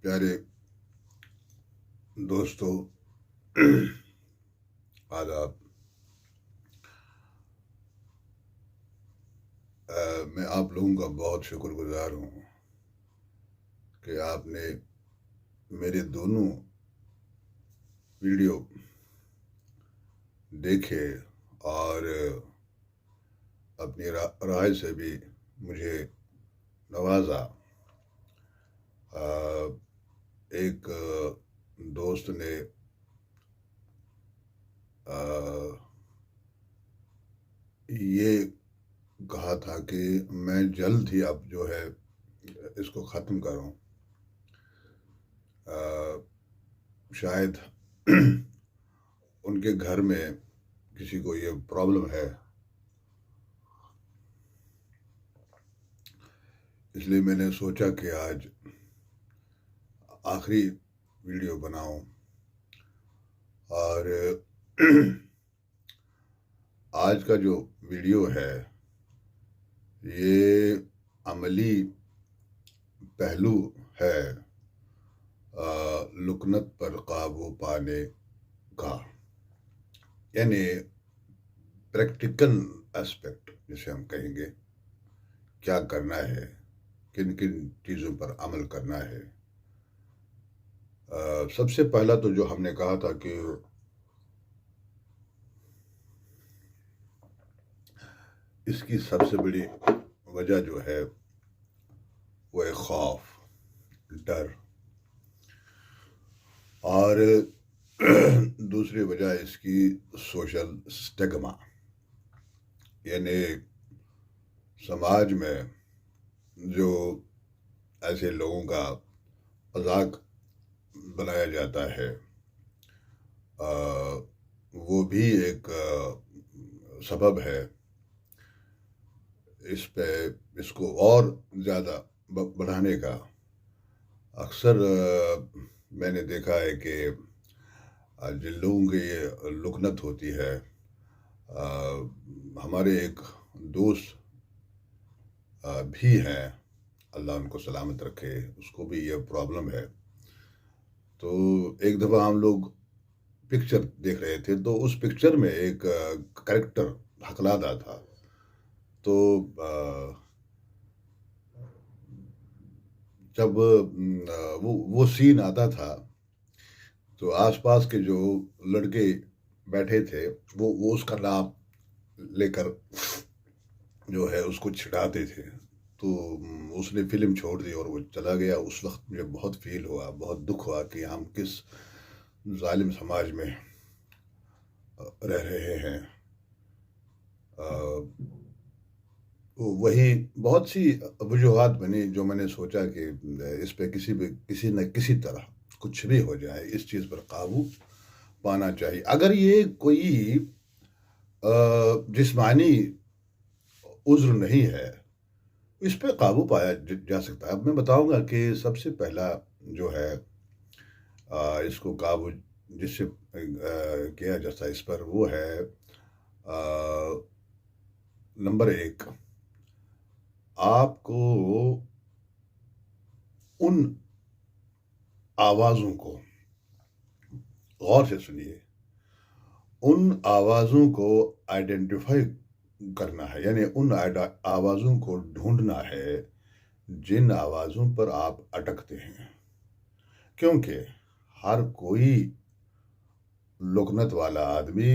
پیارے دوستو، آداب۔ میں آپ لوگوں کا بہت شکر گزار ہوں کہ آپ نے میرے دونوں ویڈیو دیکھے اور اپنی رائے سے بھی مجھے نوازا۔ ایک دوست نے یہ کہا تھا کہ میں جلد ہی اب جو ہے اس کو ختم کروں، شاید ان کے گھر میں کسی کو یہ پرابلم ہے، اس لیے میں نے سوچا کہ آج آخری ویڈیو بناؤں۔ اور آج کا جو ویڈیو ہے یہ عملی پہلو ہے لکنت پر قابو پانے کا، یعنی پریکٹیکل اسپیکٹ جسے ہم کہیں گے، کیا کرنا ہے، کن کن چیزوں پر عمل کرنا ہے۔ سب سے پہلا تو جو ہم نے کہا تھا کہ اس کی سب سے بڑی وجہ جو ہے وہ ہے خوف، ڈر، اور دوسری وجہ اس کی سوشل سٹیگما، یعنی سماج میں جو ایسے لوگوں کا مذاق بنایا جاتا ہے، وہ بھی ایک سبب ہے اس کو اور زیادہ بڑھانے کا۔ اکثر میں نے دیکھا ہے کہ جن لوگوں کی یہ لکنت ہوتی ہے، ہمارے ایک دوست بھی ہیں، اللہ ان کو سلامت رکھے، اس کو بھی یہ پرابلم ہے۔ تو ایک دفعہ ہم لوگ پکچر دیکھ رہے تھے، تو اس پکچر میں ایک کریکٹر ہکلاتا تھا، تو جب وہ سین آتا تھا تو آس پاس کے جو لڑکے بیٹھے تھے وہ اس کا نام لے کر جو ہے اس کو چھڑاتے تھے، تو اس نے فلم چھوڑ دی اور وہ چلا گیا۔ اس وقت مجھے بہت فیل ہوا، بہت دکھ ہوا کہ ہم کس ظالم سماج میں رہ رہے ہیں۔ وہی بہت سی وجوہات بنی جو میں نے سوچا کہ اس پہ کسی نہ کسی طرح کچھ بھی ہو جائے، اس چیز پر قابو پانا چاہیے۔ اگر یہ کوئی جسمانی عذر نہیں ہے، اس پہ قابو پایا جا سکتا ہے۔ اب میں بتاؤں گا کہ سب سے پہلا جو ہے اس کو قابو جس سے کیا جاتا ہے اس پر، وہ ہے نمبر 1، آپ کو ان آوازوں کو غور سے سنیے، ان آوازوں کو آئیڈینٹیفائی کرنا ہے، یعنی ان آوازوں کو ڈھونڈنا ہے جن آوازوں پر آپ اٹکتے ہیں، کیونکہ ہر کوئی لکنت والا آدمی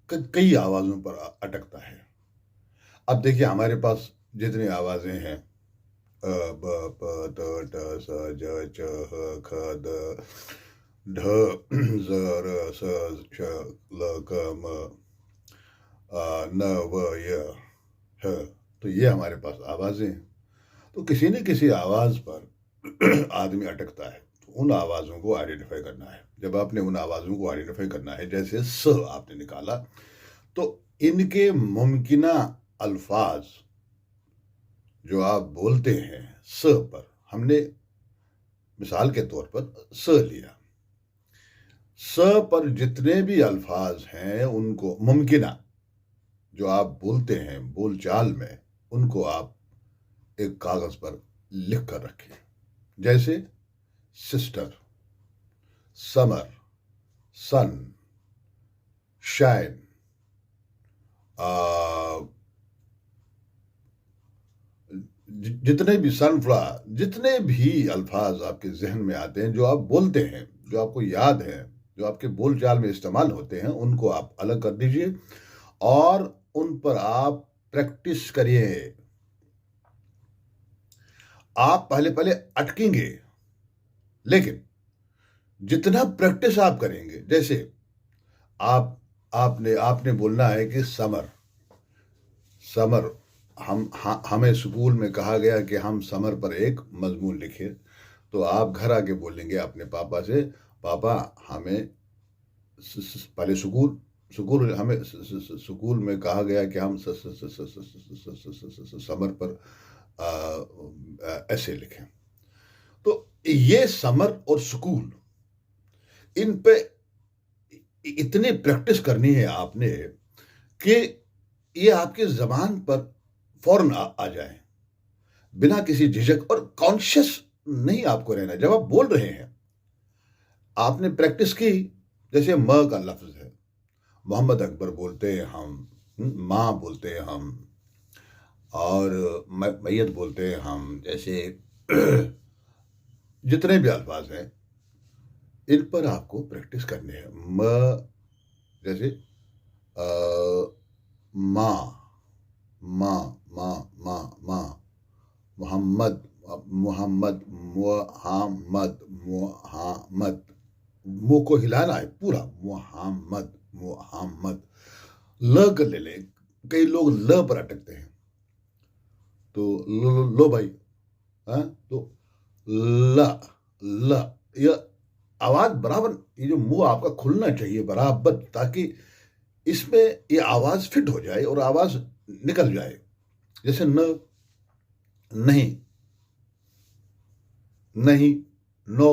کئی آوازوں پر اٹکتا ہے۔ اب دیکھیے ہمارے پاس جتنی آوازیں ہیں، ب پ ت ٹ س ج چ ح کھ د ڈھ ز ر س ش ل ک م ن و ی ہ، تو یہ ہمارے پاس آوازیں ہیں۔ تو کسی نہ کسی آواز پر آدمی اٹکتا ہے، تو ان آوازوں کو آئیڈینٹیفائی کرنا ہے۔ جب آپ نے ان آوازوں کو آئیڈینٹیفائی کرنا ہے، جیسے س آپ نے نکالا، تو ان کے ممکنہ الفاظ جو آپ بولتے ہیں س پر، ہم نے مثال کے طور پر س لیا، س پر جتنے بھی الفاظ ہیں ان کو ممکنہ جو آپ بولتے ہیں بول چال میں، ان کو آپ ایک کاغذ پر لکھ کر رکھیں۔ جیسے sister, summer, sun, shine, جتنے بھی سن فلاور، جتنے بھی الفاظ آپ کے ذہن میں آتے ہیں جو آپ بولتے ہیں، جو آپ کو یاد ہیں، جو آپ کے بول چال میں استعمال ہوتے ہیں، ان کو آپ الگ کر دیجئے اور ان پر آپ پریکٹس کریے. آپ پہلے پہلے اٹکیں گے، لیکن جتنا پریکٹس آپ کریں گے، جیسے آپ آپ نے بولنا ہے کہ سمر، سمر، ہمیں اسکول میں کہا گیا کہ ہم سمر پر ایک مضمون لکھیں. تو آپ گھر آ کے بولیں گے اپنے پاپا سے، پاپا ہمیں پہلے سکول ہمیں سکول میں کہا گیا کہ ہم سمر پر ایسے لکھیں. تو یہ سمر اور سکول، ان پہ اتنی پریکٹس کرنی ہے آپ نے کہ یہ آپ کے زبان پر فوراً آ جائیں بنا کسی جھجک، اور کانشیس نہیں آپ کو رہنا. جب آپ بول رہے ہیں، آپ نے پریکٹس کی، جیسے م کا لفظ ہے، محمد اکبر بولتے ہیں ہم، ماں بولتے ہیں ہم، اور میت بولتے ہیں ہم، جیسے جتنے بھی الفاظ ہیں ان پر آپ کو پریکٹس کرنی ہے. جیسے ماں، ماں، ماں، ماں، ماں، محمد، محمد، محمد، محمد، منہ کو ہلانا ہے پورا، محمد، محمد. ل کر لے لیں، کئی لوگ ل پر اٹکتے ہیں، تو لو بھائی، ہاں، تو ل، ل، یہ آواز برابر، یہ جو منہ آپ کا کھلنا چاہیے برابر، تاکہ اس میں یہ آواز فٹ ہو جائے اور آواز نکل جائے. جیسے نہیں، نہیں، نو،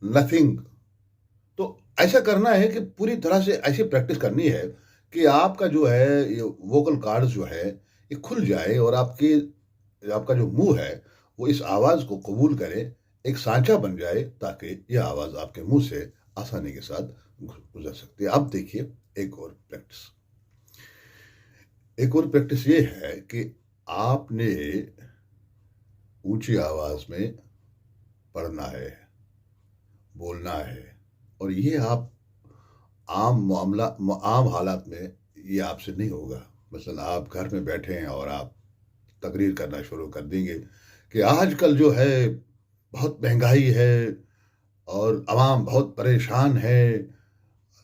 نتھنگ. تو ایسا کرنا ہے کہ پوری طرح سے ایسی پریکٹس کرنی ہے کہ آپ کا جو ہے یہ ووکل کارڈ جو ہے یہ کھل جائے، اور آپ کا جو منہ ہے وہ اس آواز کو قبول کرے، ایک سانچہ بن جائے، تاکہ یہ آواز آپ کے منہ سے آسانی کے ساتھ گزر سکتی ہے. اب دیکھیے ایک اور پریکٹس یہ ہے کہ آپ نے اونچی آواز میں پڑھنا ہے، بولنا ہے، اور یہ آپ عام حالات میں یہ آپ سے نہیں ہوگا. مثلا آپ گھر میں بیٹھے ہیں اور آپ تقریر کرنا شروع کر دیں گے کہ آج کل جو ہے بہت مہنگائی ہے اور عوام بہت پریشان ہے،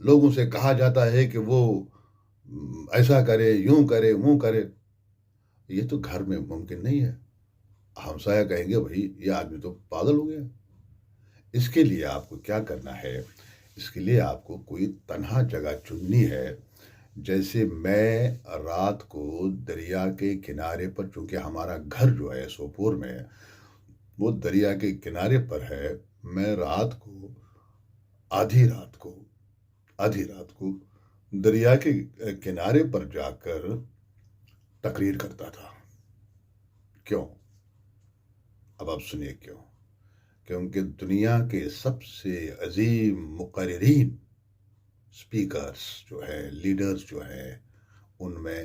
لوگوں سے کہا جاتا ہے کہ وہ ایسا کرے، یوں کرے، وہ کرے. یہ تو گھر میں ممکن نہیں ہے. ہمسایہ کہیں گے بھائی یہ آدمی تو پاگل ہو گیا. اس کے لیے آپ کو کیا کرنا ہے؟ اس کے لیے آپ کو کوئی تنہا جگہ چننی ہے. جیسے میں رات کو دریا کے کنارے پر، چونکہ ہمارا گھر جو ہے سوپور میں وہ دریا کے کنارے پر ہے، میں رات کو آدھی رات کو دریا کے کنارے پر جا کر تقریر کرتا تھا. کیوں؟ اب آپ سنیے کیوں. کیونکہ دنیا کے سب سے عظیم مقررین، سپیکرز جو ہے، لیڈرز جو ہے، ان میں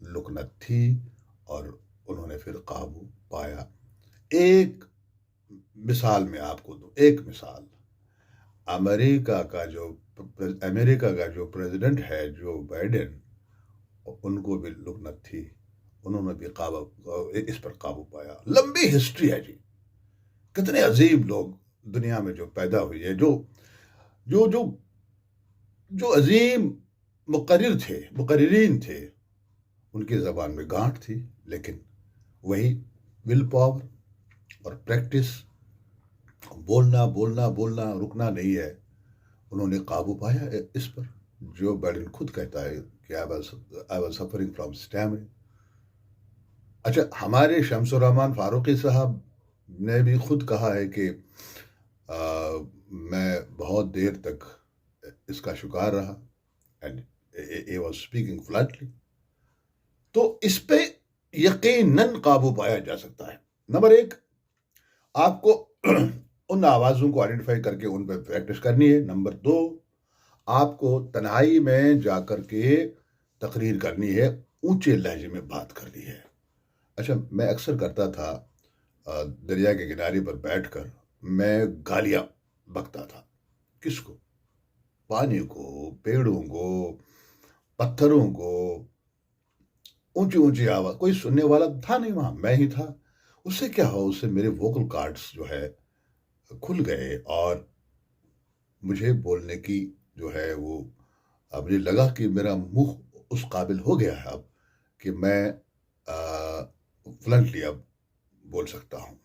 لکنت تھی، اور انہوں نے پھر قابو پایا. ایک مثال میں آپ کو دوں، ایک مثال. امریکہ کا جو پریزیڈنٹ ہے جو بائیڈن، ان کو بھی لکنت تھی، انہوں نے بھی اس پر قابو پایا. لمبی ہسٹری ہے جی. کتنے عظیم لوگ دنیا میں جو پیدا ہوئی ہے، جو عظیم مقررین تھے، ان کی زبان میں گانٹھ تھی، لیکن وہی ول پاور اور پریکٹس، بولنا بولنا بولنا، رکنا نہیں ہے. انہوں نے قابو پایا اس پر. جو بائیڈن خود کہتا ہے کہ I was suffering from stammering. اچھا، ہمارے شمس الرحمان فاروقی صاحب نے بھی خود کہا ہے کہ میں بہت دیر تک اس کا شکار رہا، and he was speaking fluently. تو اس پہ یقیناً قابو پایا جا سکتا ہے. نمبر ایک، آپ کو ان آوازوں کو آئیڈینٹیفائی کر کے ان پہ پریکٹس کرنی ہے. نمبر 2، آپ کو تنہائی میں جا کر کے تقریر کرنی ہے، اونچے لہجے میں بات کرنی ہے. اچھا، میں اکثر کرتا تھا دریا کے کنارے پر بیٹھ کر میں گالیاں بکتا تھا. کس کو؟ پانی کو، پیڑوں کو، پتھروں کو. اونچی اونچی آواز، کوئی سننے والا تھا نہیں وہاں، میں ہی تھا. اس سے کیا ہوا؟ اس سے میرے ووکل کارڈز جو ہے کھل گئے، اور مجھے بولنے کی جو ہے وہ مجھے لگا کہ میرا منہ اس قابل ہو گیا ہے اب کہ میں فلنٹلی اب بول سکتا ہوں.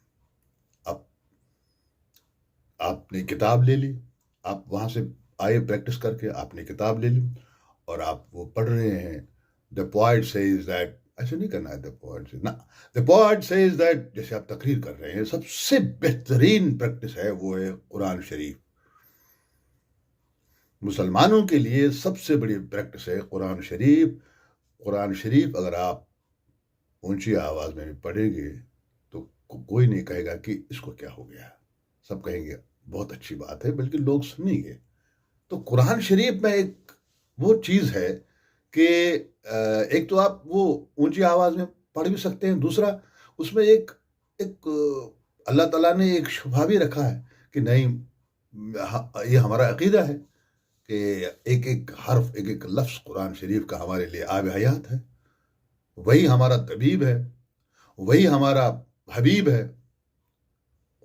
اب آپ نے کتاب لے لی، آپ وہاں سے آئے پریکٹس کر کے، آپ نے کتاب لے لی اور آپ وہ پڑھ رہے ہیں. دا پوائٹ سیز دیٹ، ایسے نہیں کرنا ہے. دا پوائٹ نہ، دا پوائٹ سیز دیٹ، جیسے آپ تقریر کر رہے ہیں، سب سے بہترین پریکٹس ہے وہ ہے قرآن شریف. مسلمانوں کے لیے سب سے بڑی پریکٹس ہے قرآن شریف. قرآن شریف اگر آپ اونچی آواز میں بھی پڑھیں گے تو کوئی نہیں کہے گا کہ اس کو کیا ہو گیا. سب کہیں گے بہت اچھی بات ہے، بلکہ لوگ سنیں گے. تو قرآن شریف میں ایک وہ چیز ہے کہ ایک تو آپ وہ اونچی آواز میں پڑھ بھی سکتے ہیں، دوسرا اس میں ایک ایک اللہ تعالیٰ نے ایک شبہ بھی رکھا ہے کہ نہیں، یہ ہمارا عقیدہ ہے کہ ایک ایک حرف، ایک ایک لفظ قرآن شریف کا ہمارے لیے آب حیات ہے. وہی ہمارا طبیب ہے، وہی ہمارا حبیب ہے.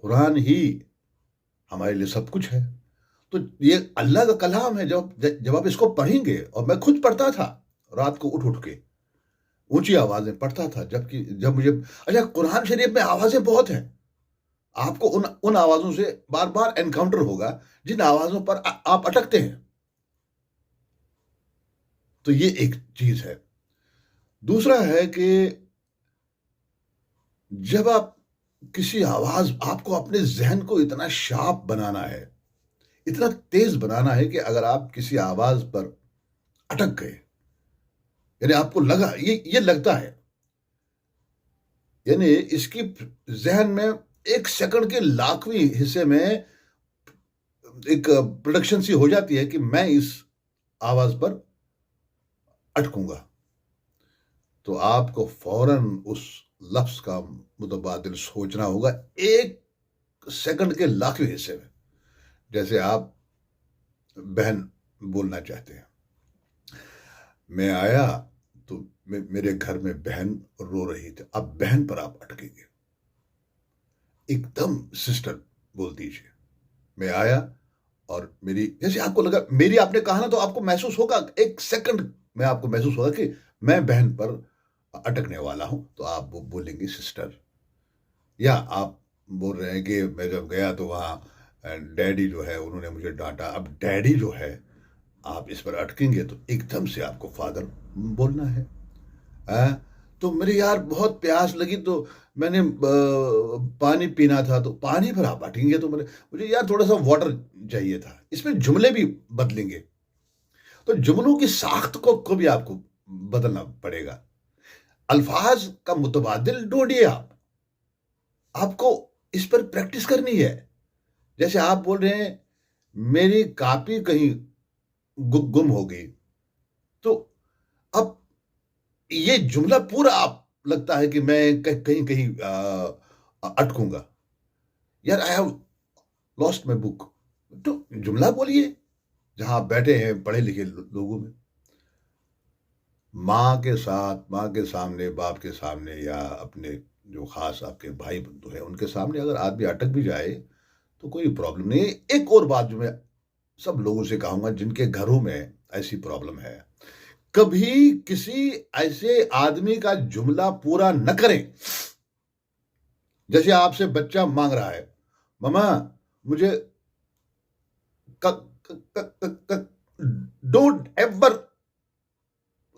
قرآن ہی ہمارے لیے سب کچھ ہے. تو یہ اللہ کا کلام ہے. جب آپ اس کو پڑھیں گے، اور میں خود پڑھتا تھا رات کو اٹھ کے اونچی آواز میں پڑھتا تھا، جب مجھے اچھا قرآن شریف میں آوازیں بہت ہیں. آپ کو ان آوازوں سے بار بار انکاؤنٹر ہوگا جن آوازوں پر آپ اٹکتے ہیں. تو یہ ایک چیز ہے. دوسرا ہے کہ جب آپ کسی آواز، آپ کو اپنے ذہن کو اتنا شارپ بنانا ہے، اتنا تیز بنانا ہے کہ اگر آپ کسی آواز پر اٹک گئے، یعنی آپ کو لگا، یہ لگتا ہے، یعنی اس کی ذہن میں ایک سیکنڈ کے لاکھویں حصے میں ایک پروڈکشن سی ہو جاتی ہے کہ میں اس آواز پر اٹکوں گا. تو آپ کو فوراً اس لفظ کا متبادل سوچنا ہوگا ایک سیکنڈ کے لاکھویں حصے میں. جیسے آپ بہن بولنا چاہتے ہیں، میں آیا تو میرے گھر میں بہن رو رہی تھی. اب بہن پر آپ اٹکیں گے، ایک دم سسٹر بول دیجیے میں آیا، اور جیسے آپ کو لگا میری آپ نے کہا نا، تو آپ کو محسوس ہوگا ایک سیکنڈ میں آپ کو محسوس ہوگا کہ میں بہن پر اٹکنے والا ہوں. تو آپ وہ بولیں گے سسٹر. یا آپ بول رہے ہیں کہ میں جب گیا تو وہاں ڈیڈی جو ہے انہوں نے مجھے ڈانٹا. اب ڈیڈی جو ہے، آپ اس پر اٹکیں گے تو ایک دم سے آپ کو فادر بولنا ہے. تو میرے یار بہت پیاس لگی تو میں نے پانی پینا تھا، تو پانی پر آپ اٹکیں گے تو مجھے یار تھوڑا سا واٹر چاہیے تھا. اس میں جملے بھی بدلیں گے. تو جملوں کی ساخت کو بھی آپ کو بدلنا پڑے گا. الفاظ کا متبادل ڈھونڈیے. آپ کو اس پر پریکٹس کرنی ہے. جیسے آپ بول رہے ہیں میری کاپی کہیں گم ہو گئی، تو اب یہ جملہ پورا آپ لگتا ہے کہ میں کہیں اٹکوں گا. یار آئی ہیو لاسٹ مائی بک. تو جملہ بولیے جہاں آپ بیٹھے ہیں پڑھے لکھے لوگوں میں. ماں کے ساتھ، ماں کے سامنے، باپ کے سامنے، یا اپنے جو خاص آپ کے بھائی بندو ہیں ان کے سامنے اگر آدمی اٹک بھی جائے تو کوئی پرابلم نہیں. ایک اور بات جو میں سب لوگوں سے کہوں گا جن کے گھروں میں ایسی پرابلم ہے، کبھی کسی ایسے آدمی کا جملہ پورا نہ کریں. جیسے آپ سے بچہ مانگ رہا ہے، ماما مجھے، don't ever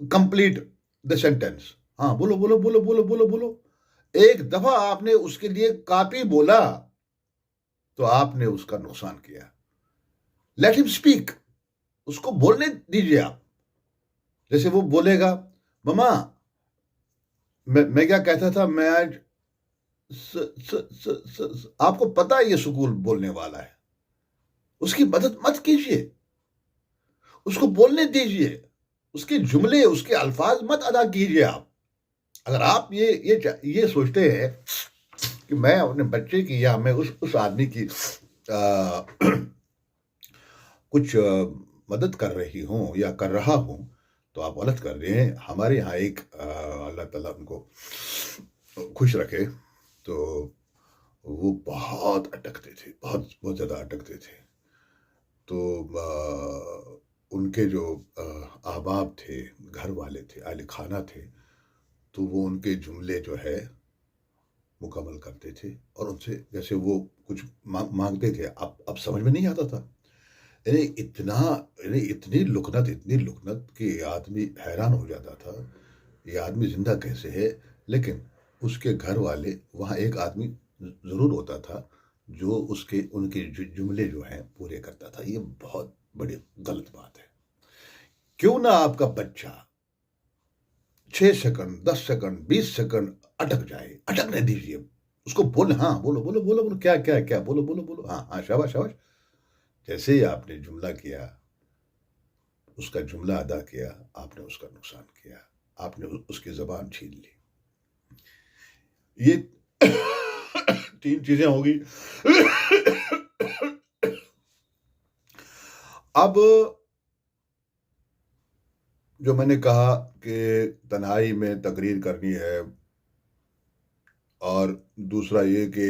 complete the sentence. ہاں بولو بولو بولو بولو بولو بولو. ایک دفعہ آپ نے اس کے لیے کاپی بولا تو آپ نے اس کا نقصان کیا. لیٹ ہم اسپیک. اس کو بولنے دیجیے آپ. جیسے وہ بولے گا، ماما میں کیا کہتا تھا، میں آج آپ کو پتا ہے یہ سکول بولنے والا ہے، اس کی مدد مت کیجیے، اس کو بولنے دیجیے، اس کے جملے، اس کے الفاظ مت ادا کیجیے آپ۔ اگر آپ یہ سوچتے ہیں کہ میں اپنے بچے کی یا میں اس آدمی کی کچھ مدد کر رہی ہوں یا کر رہا ہوں، تو آپ غلط کر رہے ہیں۔ ہمارے یہاں ایک اللہ تعالیٰ ان کو خوش رکھے، تو وہ بہت اٹکتے تھے، بہت بہت زیادہ اٹکتے تھے۔ تو ان کے جو احباب تھے، گھر والے تھے، اہل خانہ تھے، تو وہ ان کے جملے جو ہے مکمل کرتے تھے، اور ان سے جیسے وہ کچھ مانگتے تھے، اب سمجھ میں نہیں آتا تھا، یعنی اتنی لکنت کہ آدمی حیران ہو جاتا تھا، یہ آدمی زندہ کیسے ہے؟ لیکن اس کے گھر والے، وہاں ایک آدمی ضرور ہوتا تھا جو ان کے جملے جو ہیں پورے کرتا تھا۔ یہ بہت بڑی غلط بات ہے۔ کیوں نہ آپ کا بچہ 6 سیکنڈ، 10 سیکنڈ، 20 سیکنڈ اٹک جائے، اٹکنے دیجیے اس کو، بولے، ہاں بولو بولو بولو بولو، کیا بولو بولو بولو، ہاں ہاں، شاباش شاباش۔ جیسے ہی آپ نے جملہ کیا، اس کا جملہ ادا کیا، آپ نے اس کا نقصان کیا، آپ نے اس کی زبان چھین لی۔ یہ 3 چیزیں ہوگی۔ اب جو میں نے کہا کہ تنہائی میں تقریر کرنی ہے، اور دوسرا یہ کہ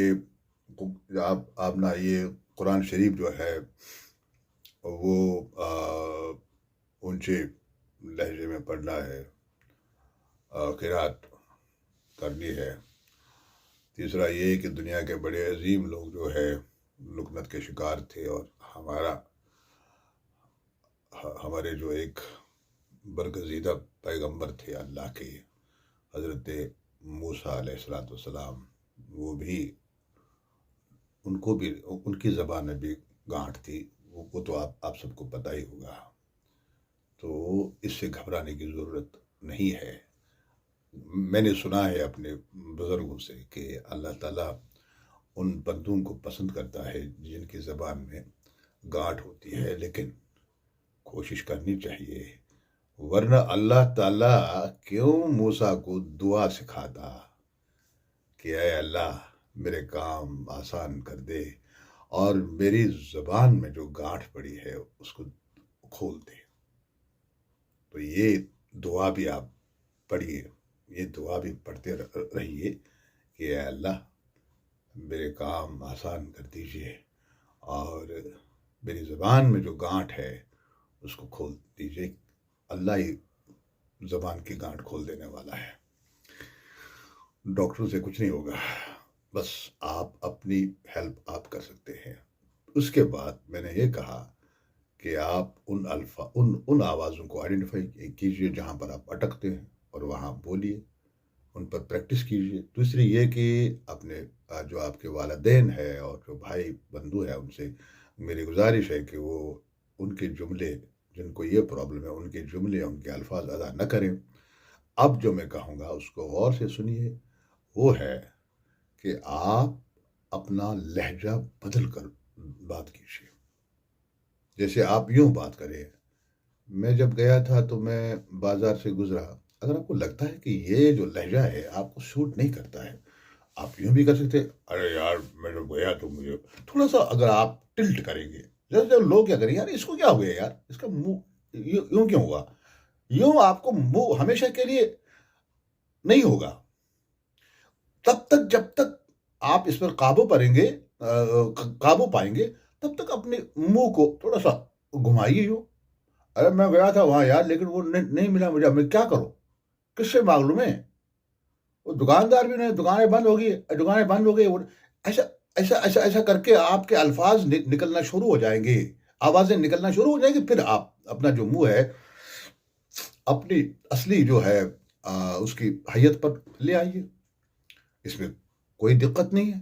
آپ نا یہ قرآن شریف جو ہے وہ اونچے لہجے میں پڑھنا ہے، قرات کرنی ہے۔ تیسرا یہ کہ دنیا کے بڑے عظیم لوگ جو ہے لکنت کے شکار تھے، اور ہمارے جو ایک برگزیدہ پیغمبر تھے اللہ کے، حضرت موسیٰ علیہ السلام، وہ بھی ان کی زبان میں بھی گانٹھ تھی، وہ تو آپ سب کو پتہ ہی ہوگا۔ تو اس سے گھبرانے کی ضرورت نہیں ہے۔ میں نے سنا ہے اپنے بزرگوں سے کہ اللہ تعالیٰ ان بندوں کو پسند کرتا ہے جن کی زبان میں گانٹھ ہوتی ہے، لیکن کوشش کرنی چاہیے، ورنہ اللہ تعالیٰ کیوں موسیٰ کو دعا سکھاتا کہ اے اللہ میرے کام آسان کر دے، اور میری زبان میں جو گانٹھ پڑی ہے اس کو کھول دے۔ تو یہ دعا بھی آپ پڑھیے، یہ دعا بھی پڑھتے رہیے کہ اے اللہ میرے کام آسان کر دیجیے، اور میری زبان میں جو گانٹھ ہے اس کو کھول دیجیے۔ اللہ ہی زبان کی گانٹھ کھول دینے والا ہے، ڈاکٹر سے کچھ نہیں ہوگا، بس آپ اپنی ہیلپ آپ کر سکتے ہیں۔ اس کے بعد میں نے یہ کہا کہ آپ ان آوازوں کو آئیڈینٹیفائی کیجئے جہاں پر آپ اٹکتے ہیں، اور وہاں بولیے، ان پر پریکٹس کیجئے۔ دوسری یہ کہ اپنے جو آپ کے والدین ہے اور جو بھائی بندو ہے، ان سے میری گزارش ہے کہ وہ ان کے جملے، جن کو یہ پرابلم ہے، ان کے جملے، ان کے الفاظ ادا نہ کریں۔ اب جو میں کہوں گا اس کو غور سے سنیے، وہ ہے کہ آپ اپنا لہجہ بدل کر بات کیجیے۔ جیسے آپ یوں بات کریں، میں جب گیا تھا تو میں بازار سے گزرا، اگر آپ کو لگتا ہے کہ یہ جو لہجہ ہے آپ کو سوٹ نہیں کرتا ہے، آپ یوں بھی کر سکتے، ارے یار میں جب گیا تو مجھے تھوڑا سا، اگر آپ ٹلٹ کریں گے، جیسے لوگ کیا کریں، یار اس کو کیا ہوا یار، اس کا منہ یوں کیوں ہوا، یوں آپ کو منہ ہمیشہ کے لیے نہیں ہوگا۔ جب تک آپ اس پر قابو پائیں گے، تب تک اپنے منہ کو تھوڑا سا گھمائیے یوں۔ ارے میں گیا تھا وہاں یار، لیکن وہ نہیں ملا مجھے، میں کیا کروں، کس سے معلوم ہے، وہ دکاندار بھی نہیں، دکانیں بند ہو گئی، ایسا ایسا ایسا ایسا کر کے آپ کے الفاظ نکلنا شروع ہو جائیں گے، آوازیں نکلنا شروع ہو جائیں گی، پھر آپ اپنا جو منہ ہے اپنی اصلی جو ہے اس کی حیت پر لے آئیے، اس میں کوئی دقت نہیں ہے۔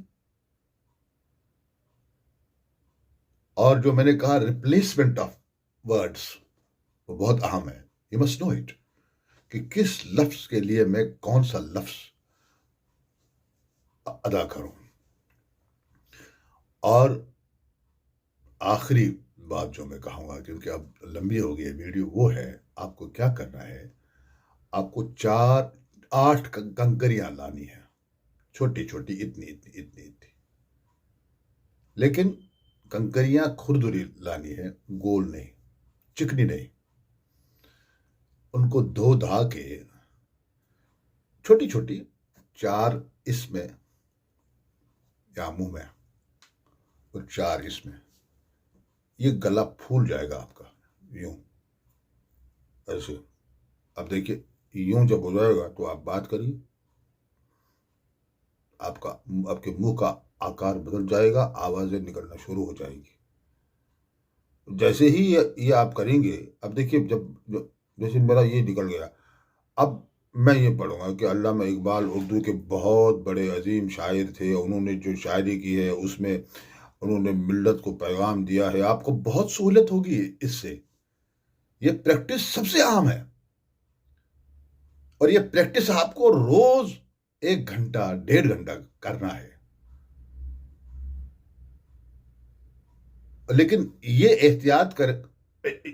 اور جو میں نے کہا ریپلیسمنٹ آف ورڈز، وہ بہت اہم ہے، یو مسٹ نو اٹ، کہ کس لفظ کے لیے میں کون سا لفظ ادا کروں. اور آخری بات جو میں کہوں گا، کیونکہ اب لمبی ہو گئی ہے ویڈیو، وہ ہے آپ کو کیا کرنا ہے. آپ کو 8 کنکریاں لانی ہیں، چھوٹی چھوٹی، اتنی اتنی اتنی اتنی. لیکن کنکریاں کھردری لانی ہے، گول نہیں، چکنی نہیں. ان کو دھو دھا کے چھوٹی چھوٹی 4 اس میں یا منہ میں، اور 4 اس میں. یہ گلا پھول جائے گا آپ کا، یوں ایسے. اب دیکھیے، یوں جب ہو جائے گا تو آپ بات کریے، آپ کے منہ کا آکار بدل جائے گا، آوازیں نکلنا شروع ہو جائیں گی. جیسے ہی یہ آپ کریں گے، اب دیکھیے جیسے میرا یہ نکل گیا، اب میں یہ پڑھوں گا کہ علامہ اقبال اردو کے بہت بڑے عظیم شاعر تھے. انہوں نے جو شاعری کی ہے اس میں انہوں نے ملت کو پیغام دیا ہے. آپ کو بہت سہولت ہوگی اس سے. یہ پریکٹس سب سے عام ہے، اور یہ پریکٹس آپ کو روز 1 گھنٹہ 1.5 گھنٹہ کرنا ہے. لیکن یہ احتیاط کر